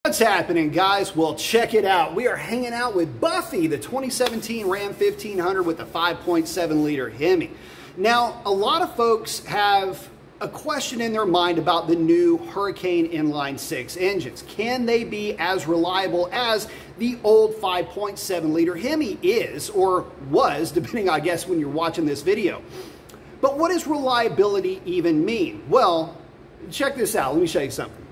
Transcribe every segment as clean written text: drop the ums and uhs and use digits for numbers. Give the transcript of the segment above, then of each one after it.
What's happening, guys? Well, check it out. We are hanging out with Buffy, the 2017 Ram 1500 with the 5.7 liter Hemi. Now, a lot of folks have a question in their mind about the new Hurricane Inline 6 engines. Can they be as reliable as the old 5.7 liter Hemi is, or was, depending, I guess, when you're watching this video. But what does reliability even mean? Well, check this out. Let me show you something.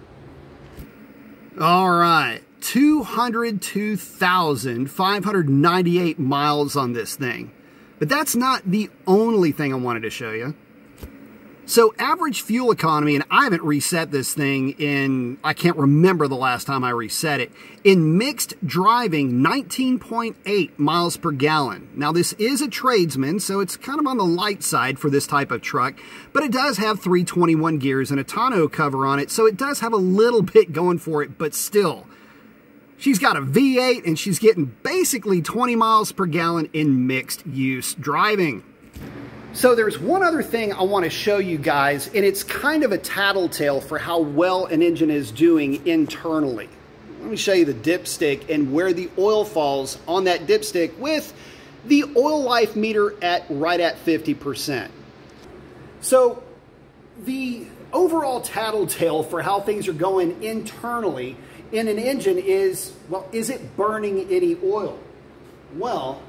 All right, 202,598 miles on this thing. But that's not the only thing I wanted to show you. So average fuel economy, and I haven't reset this thing in, I can't remember the last time I reset it. In mixed driving, 19.8 miles per gallon. Now this is a tradesman, so it's kind of on the light side for this type of truck, but it does have 321 gears and a tonneau cover on it, so it does have a little bit going for it, but still. She's got a V8 and she's getting basically 20 miles per gallon in mixed use driving. So there's one other thing I want to show you guys, and it's kind of a tattletale for how well an engine is doing internally. Let me show you the dipstick and where the oil falls on that dipstick with the oil life meter right at 50%. So the overall tattletale for how things are going internally in an engine is, well, is it burning any oil? Well,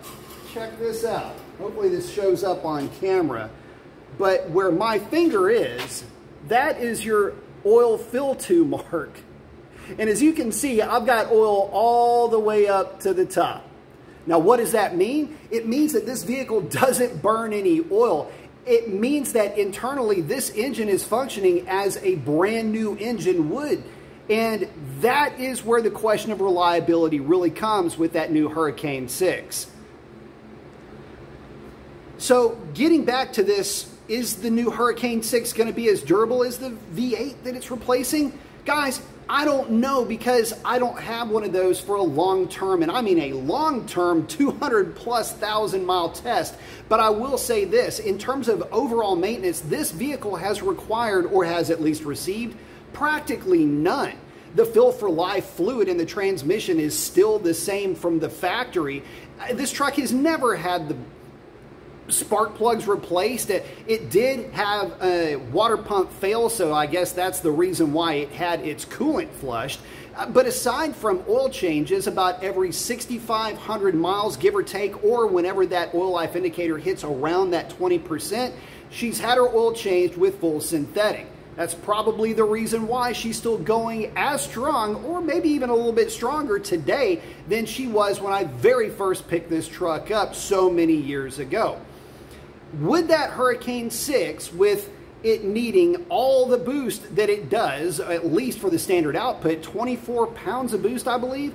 check this out. Hopefully this shows up on camera, but where my finger is, that is your oil fill to mark. And as you can see, I've got oil all the way up to the top. Now, what does that mean? It means that this vehicle doesn't burn any oil. It means that internally this engine is functioning as a brand new engine would. And that is where the question of reliability really comes with that new Hurricane 6. So getting back to this, is the new Hurricane 6 going to be as durable as the V8 that it's replacing? Guys, I don't know, because I don't have one of those for a long-term, and I mean a long-term 200,000+ mile test. But I will say this, in terms of overall maintenance, this vehicle has required, or has at least received, practically none. The Fill for Life fluid in the transmission is still the same from the factory. This truck has never had the spark plugs replaced. It did have a water pump fail, so I guess that's the reason why it had its coolant flushed. But aside from oil changes about every 6,500 miles, give or take, or whenever that oil life indicator hits around that 20%, she's had her oil changed with full synthetic. That's probably the reason why she's still going as strong, or maybe even a little bit stronger today than she was when I very first picked this truck up so many years ago. Would that Hurricane 6, with it needing all the boost that it does, at least for the standard output, 24 pounds of boost, I believe,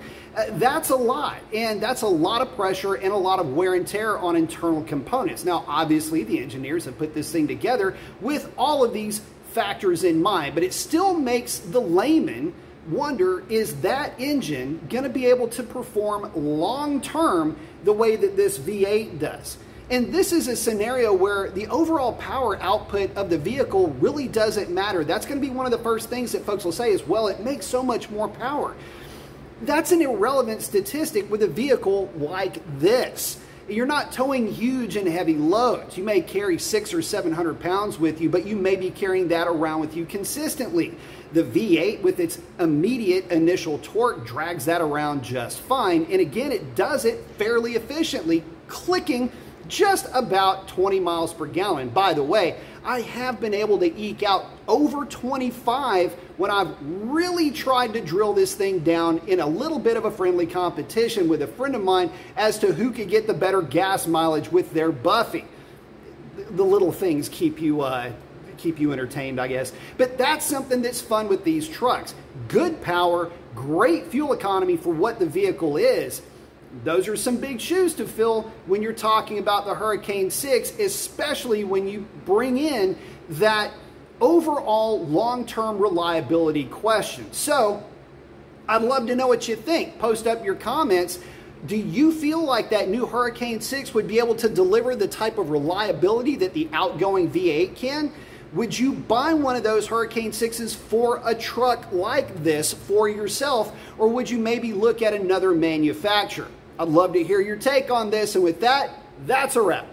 that's a lot. And that's a lot of pressure and a lot of wear and tear on internal components. Now, obviously, the engineers have put this thing together with all of these factors in mind, but it still makes the layman wonder, is that engine going to be able to perform long-term the way that this V8 does? And this is a scenario where the overall power output of the vehicle really doesn't matter. That's going to be one of the first things that folks will say is, well, it makes so much more power. That's an irrelevant statistic with a vehicle like this. You're not towing huge and heavy loads. You may carry 600 or 700 pounds with you, but you may be carrying that around with you consistently. The V8, with its immediate initial torque, drags that around just fine. And again, it does it fairly efficiently, clicking just about 20 miles per gallon. By the way, I have been able to eke out over 25 when I've really tried to drill this thing down in a little bit of a friendly competition with a friend of mine as to who could get the better gas mileage with their Buffy. The little things keep you entertained, I guess. But that's something that's fun with these trucks. Good power, great fuel economy for what the vehicle is. Those are some big shoes to fill when you're talking about the Hurricane 6, especially when you bring in that overall long-term reliability question. So I'd love to know what you think. Post up your comments. Do you feel like that new Hurricane 6 would be able to deliver the type of reliability that the outgoing V8 can? Would you buy one of those Hurricane 6s for a truck like this for yourself, or would you maybe look at another manufacturer? I'd love to hear your take on this, and with that, that's a wrap.